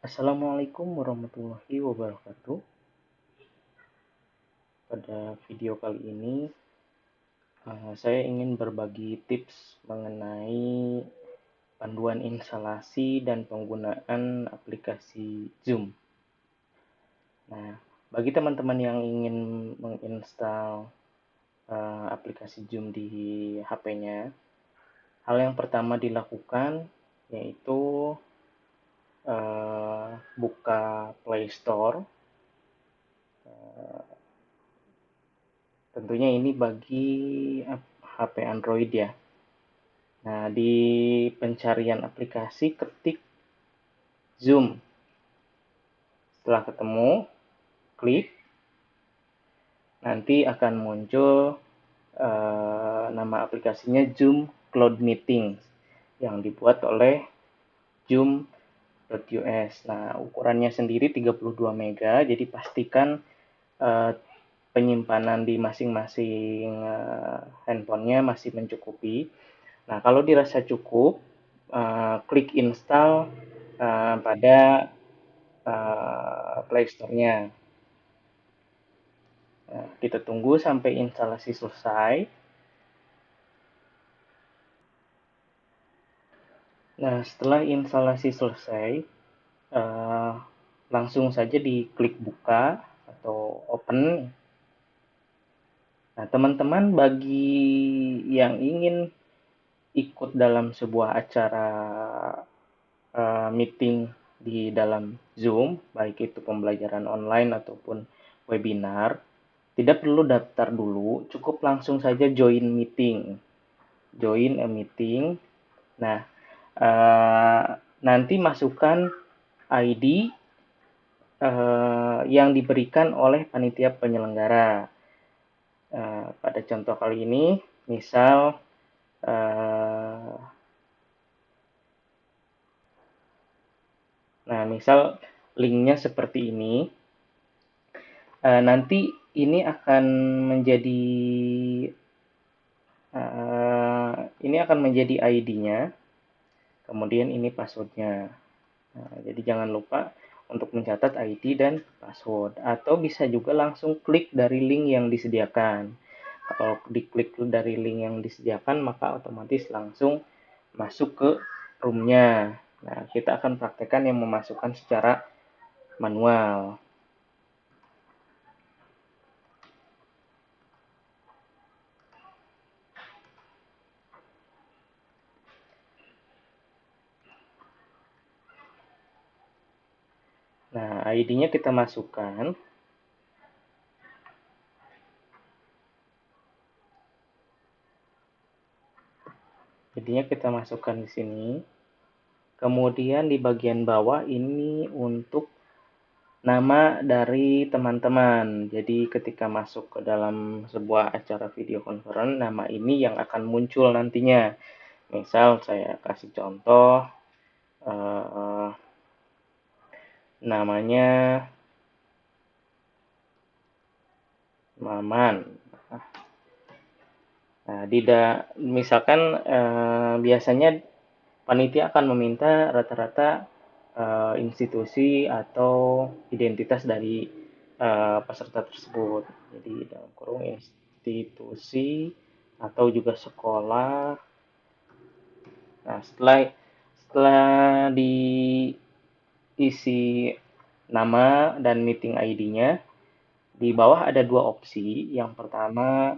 Assalamualaikum warahmatullahi wabarakatuh. Pada video kali ini, saya ingin berbagi tips mengenai panduan instalasi dan penggunaan aplikasi Zoom. Nah, bagi teman-teman yang ingin menginstal aplikasi Zoom di HP-nya, hal yang pertama dilakukan yaitu buka Play Store. Tentunya ini bagi HP Android ya. Nah, di pencarian aplikasi ketik Zoom. Setelah ketemu, klik. Nanti akan muncul nama aplikasinya Zoom Cloud Meeting yang dibuat oleh Zoom.us. Nah, ukurannya sendiri 32 MB, jadi pastikan penyimpanan di masing-masing handphonenya masih mencukupi. Nah, kalau dirasa cukup, klik install pada Play Store-nya. Nah, kita tunggu sampai instalasi selesai. Nah, setelah instalasi selesai, langsung saja diklik buka atau open. Nah, teman-teman bagi yang ingin ikut dalam sebuah acara meeting di dalam Zoom, baik itu pembelajaran online ataupun webinar, tidak perlu daftar dulu, cukup langsung saja join meeting. Join a meeting. Nah, nanti masukkan ID yang diberikan oleh panitia penyelenggara. Pada contoh kali ini, misal linknya seperti ini. Nanti ini akan menjadi ID-nya, kemudian ini password-nya. Nah, jadi jangan lupa untuk mencatat ID dan password, atau bisa juga langsung klik dari link yang disediakan. Kalau diklik dari link yang disediakan, maka otomatis langsung masuk ke room-nya. Nah, kita akan praktekkan yang memasukkan secara manual. Nah, ID-nya kita masukkan. ID-nya kita masukkan di sini. Kemudian di bagian bawah ini untuk nama dari teman-teman. Jadi ketika masuk ke dalam sebuah acara video conference, nama ini yang akan muncul nantinya. Misal saya kasih contoh, namanya Maman. Nah, misalkan biasanya panitia akan meminta rata-rata institusi atau identitas dari peserta tersebut. Jadi dalam kurung institusi atau juga sekolah. Nah, setelah diisi nama dan meeting ID-nya, di bawah ada dua opsi. Yang pertama,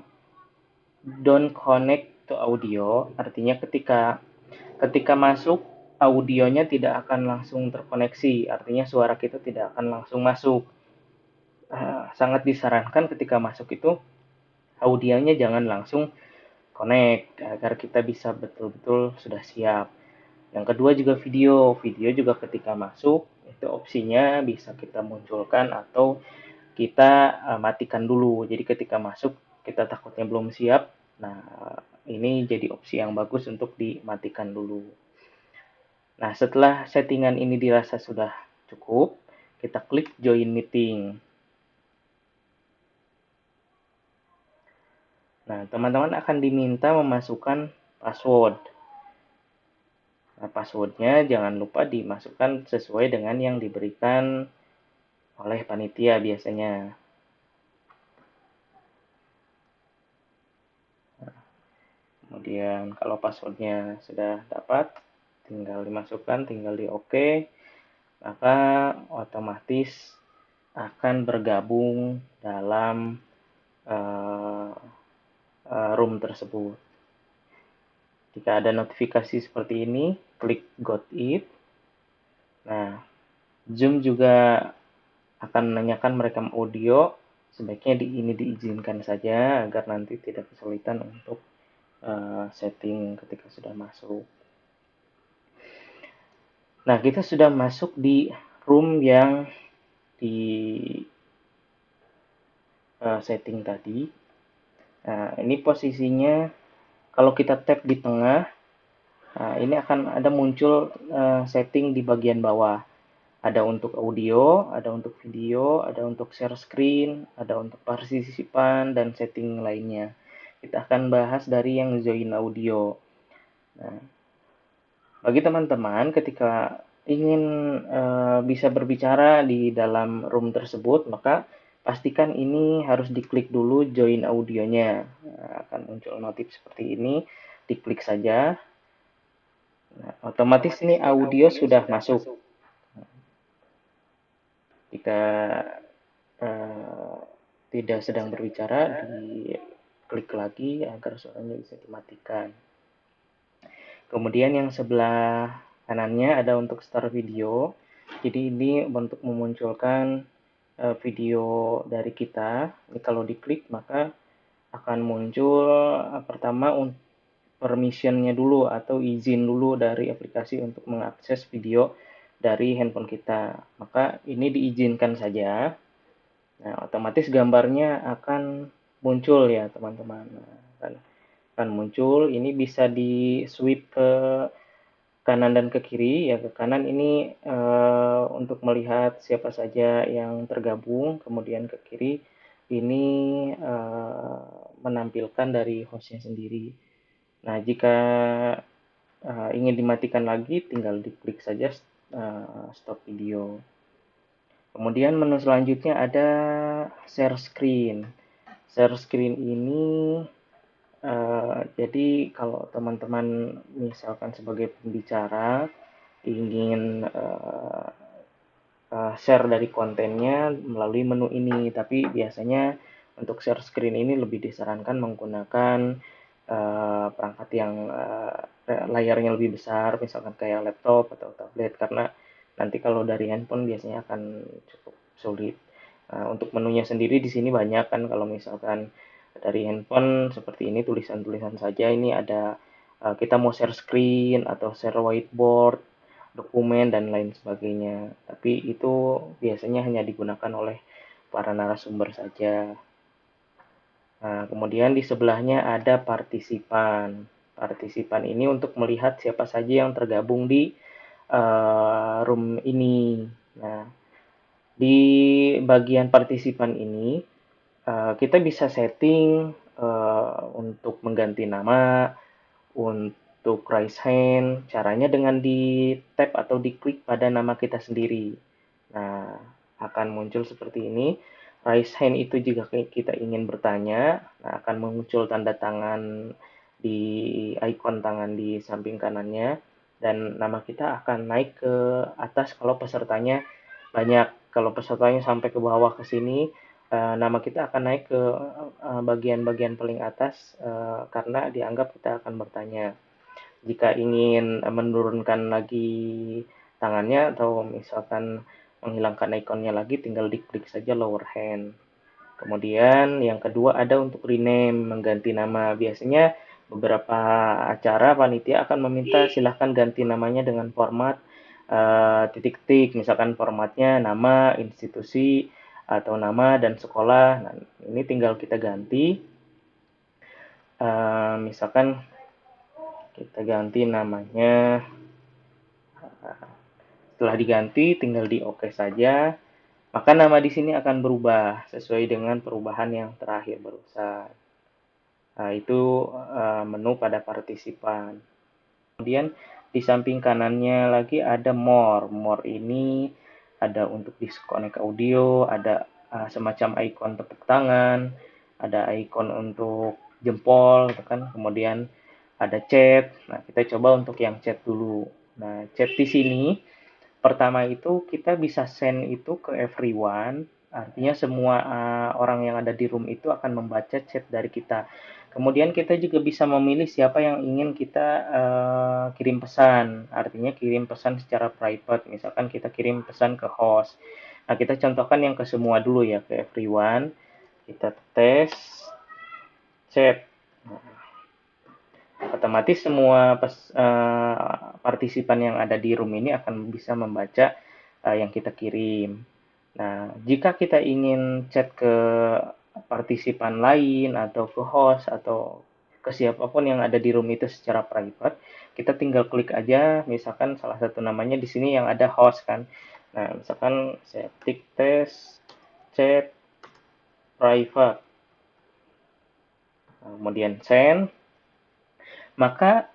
don't connect to audio, artinya ketika masuk audionya tidak akan langsung terkoneksi, artinya suara kita tidak akan langsung masuk. Sangat disarankan ketika masuk itu audionya jangan langsung connect agar kita bisa betul-betul sudah siap. Yang kedua juga video juga ketika masuk itu opsinya bisa kita munculkan atau kita matikan dulu. Jadi ketika masuk kita takutnya belum siap, nah ini jadi opsi yang bagus untuk dimatikan dulu. Nah, setelah settingan ini dirasa sudah cukup, kita klik join meeting. Nah, teman-teman akan diminta memasukkan password. Passwordnya jangan lupa dimasukkan sesuai dengan yang diberikan oleh panitia biasanya. Kemudian kalau passwordnya sudah dapat, tinggal dimasukkan, tinggal di OK, maka otomatis akan bergabung dalam room tersebut. Jika ada notifikasi seperti ini, klik Got It. Nah, Zoom juga akan menanyakan merekam audio, sebaiknya ini diizinkan saja agar nanti tidak kesulitan untuk setting ketika sudah masuk. Nah, kita sudah masuk di room yang di setting tadi. Nah, ini posisinya kalau kita tap di tengah, ini akan ada muncul setting di bagian bawah. Ada untuk audio, ada untuk video, ada untuk share screen, ada untuk partisipan, dan setting lainnya. Kita akan bahas dari yang join audio. Nah, bagi teman-teman ketika ingin bisa berbicara di dalam room tersebut, maka pastikan ini harus diklik dulu join audionya. Nah, akan muncul notif seperti ini, diklik saja. Nah, otomatis ini audio sudah masuk. Jika tidak sedang berbicara, diklik lagi agar suaranya bisa dimatikan. Kemudian yang sebelah kanannya ada untuk start video. Jadi ini untuk memunculkan video dari kita. Ini kalau diklik maka akan muncul pertama permissionnya dulu atau izin dulu dari aplikasi untuk mengakses video dari handphone kita. Maka ini diizinkan saja. Nah, otomatis gambarnya akan muncul ya teman-teman. Nah, akan muncul, ini bisa di swipe ke kanan dan ke kiri. Ya, ke kanan ini untuk melihat siapa saja yang tergabung, kemudian ke kiri ini menampilkan dari hostnya sendiri. Nah, jika ingin dimatikan lagi, tinggal diklik saja stop video. Kemudian menu selanjutnya ada share screen. Share screen ini jadi kalau teman-teman misalkan sebagai pembicara ingin share dari kontennya melalui menu ini, tapi biasanya untuk share screen ini lebih disarankan menggunakan perangkat yang layarnya lebih besar, misalkan kayak laptop atau tablet, karena nanti kalau dari handphone biasanya akan cukup sulit. Untuk menunya sendiri di sini banyak kan, kalau misalkan dari handphone seperti ini tulisan-tulisan saja, ini ada kita mau share screen atau share whiteboard, dokumen, dan lain sebagainya. Tapi itu biasanya hanya digunakan oleh para narasumber saja. Nah, kemudian di sebelahnya ada partisipan. Partisipan ini untuk melihat siapa saja yang tergabung di room ini. Nah, di bagian partisipan ini kita bisa setting untuk mengganti nama, untuk raise hand, caranya dengan di tap atau diklik pada nama kita sendiri. Nah, akan muncul seperti ini. Raise hand itu jika kita ingin bertanya, nah akan muncul tanda tangan di ikon tangan di samping kanannya, dan nama kita akan naik ke atas kalau pesertanya banyak. Kalau pesertanya sampai ke bawah ke sini, nama kita akan naik ke bagian-bagian paling atas karena dianggap kita akan bertanya. Jika ingin menurunkan lagi tangannya atau misalkan menghilangkan ikonnya lagi, tinggal diklik saja lower hand. Kemudian yang kedua ada untuk rename, mengganti nama. Biasanya beberapa acara panitia akan meminta silahkan ganti namanya dengan format titik-titik, misalkan formatnya nama, institusi, atau nama dan sekolah. Nah, ini tinggal kita ganti. Misalkan kita ganti namanya. Setelah diganti, tinggal di OK saja. Maka nama di sini akan berubah sesuai dengan perubahan yang terakhir barusan. Nah, itu menu pada partisipan. Kemudian Di samping kanannya lagi ada more. More ini ada untuk disconnect audio, ada semacam ikon tepuk tangan, ada ikon untuk jempol, gitu kan. Kemudian ada chat. Nah, kita coba untuk yang chat dulu. Nah, chat di sini pertama itu kita bisa send itu ke everyone, artinya semua orang yang ada di room itu akan membaca chat dari kita. Kemudian kita juga bisa memilih siapa yang ingin kita kirim pesan, artinya kirim pesan secara private. Misalkan kita kirim pesan ke host. Nah, kita contohkan yang ke semua dulu ya, ke everyone. Kita tes chat. Otomatis semua partisipan yang ada di room ini akan bisa membaca yang kita kirim. Nah, jika kita ingin chat ke partisipan lain atau ke host atau ke siapapun yang ada di room itu secara private, kita tinggal klik aja, misalkan salah satu namanya di sini yang ada host kan. Nah, misalkan saya klik tes chat private, kemudian send, maka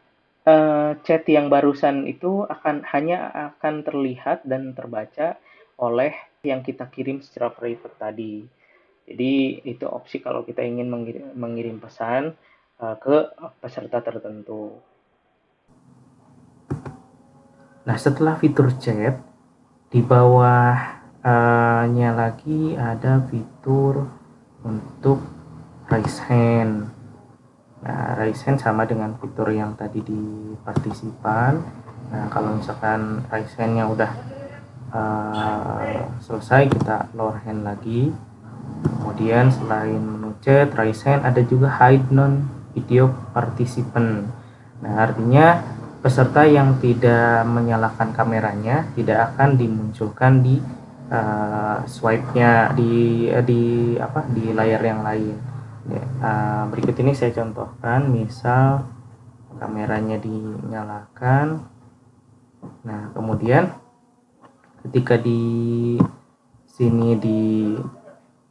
chat yang barusan itu hanya akan terlihat dan terbaca oleh yang kita kirim secara private tadi. Jadi itu opsi kalau kita ingin mengirim pesan ke peserta tertentu. Nah, setelah fitur chat, di bawahnya lagi ada fitur untuk raise hand. Nah, raise hand sama dengan fitur yang tadi di partisipan. Nah, kalau misalkan raise hand-nya udah selesai, kita lower hand lagi. Kemudian selain menu chat, raise hand, ada juga hide non video participant. Nah, artinya peserta yang tidak menyalakan kameranya tidak akan dimunculkan di swipe-nya di layar yang lain. Berikut ini saya contohkan, misal kameranya dinyalakan. Nah, kemudian ketika di sini di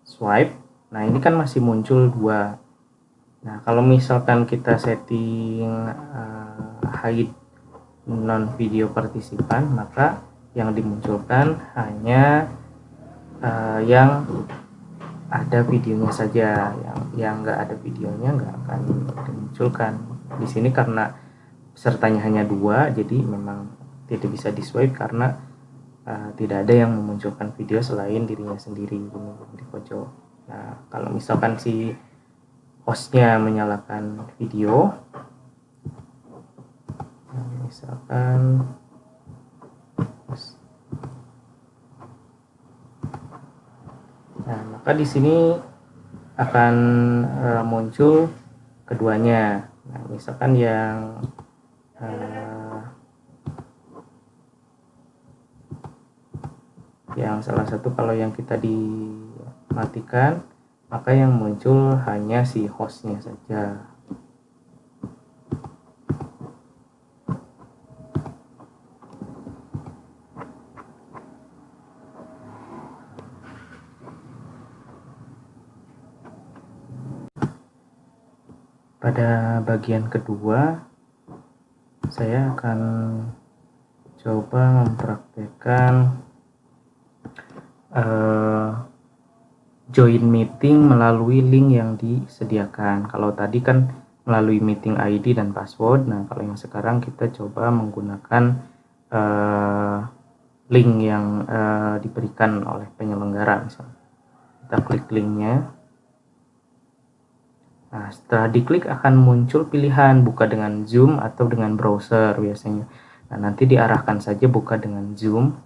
swipe, nah ini kan masih muncul 2. Nah, kalau misalkan kita setting hide non video partisipan, maka yang dimunculkan hanya yang ada videonya saja, yang nggak ada videonya nggak akan dimunculkan. Di sini karena pesertanya hanya 2, jadi memang tidak bisa di swipe karena tidak ada yang memunculkan video selain dirinya sendiri di pojok. Nah, kalau misalkan si hostnya menyalakan video, misalkan nah, maka di sini akan muncul keduanya. Nah, misalkan yang salah satu, kalau yang kita dimatikan, maka yang muncul hanya si hostnya saja. Pada bagian kedua, saya akan coba mempraktekkan join meeting melalui link yang disediakan. Kalau tadi kan melalui meeting ID dan password. Nah, kalau yang sekarang kita coba menggunakan link yang diberikan oleh penyelenggara. Misalnya kita klik linknya. Nah, setelah diklik akan muncul pilihan buka dengan Zoom atau dengan browser biasanya. Nah, nanti diarahkan saja buka dengan Zoom.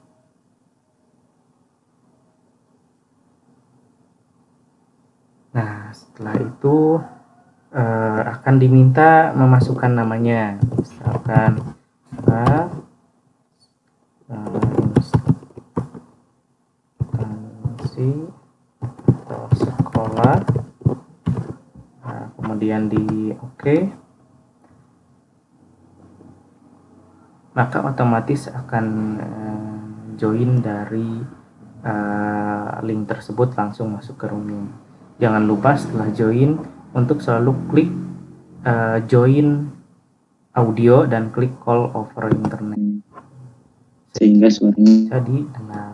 Nah, setelah itu akan diminta memasukkan namanya, misalkan instansi atau sekolah. Nah, kemudian di OK, maka otomatis akan join dari link tersebut langsung masuk ke roomnya. Jangan lupa setelah join untuk selalu klik join audio dan klik call over internet sehingga suaranya bisa didengar.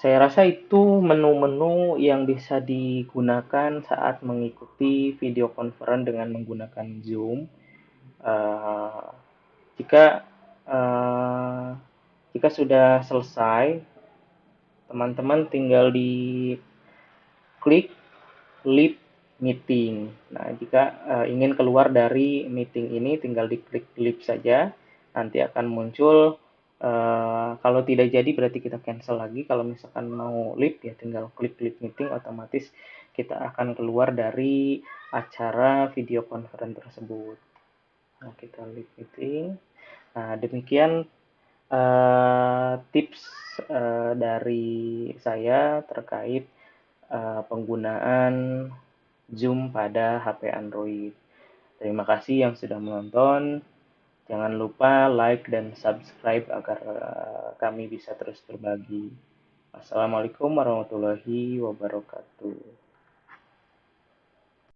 Saya rasa itu menu-menu yang bisa digunakan saat mengikuti video conference dengan menggunakan Zoom. Eh, jika eh, jika sudah selesai, teman-teman tinggal di klik leave meeting. Nah, jika ingin keluar dari meeting ini, tinggal diklik leave saja. Nanti akan muncul, kalau tidak jadi berarti kita cancel lagi. Kalau misalkan mau leave ya tinggal klik leave meeting, otomatis kita akan keluar dari acara video conference tersebut. Nah, kita leave meeting. Nah, demikian tips dari saya terkait penggunaan Zoom pada HP Android. Terima kasih yang sudah menonton. Jangan lupa like dan subscribe agar kami bisa terus berbagi. Assalamualaikum warahmatullahi wabarakatuh.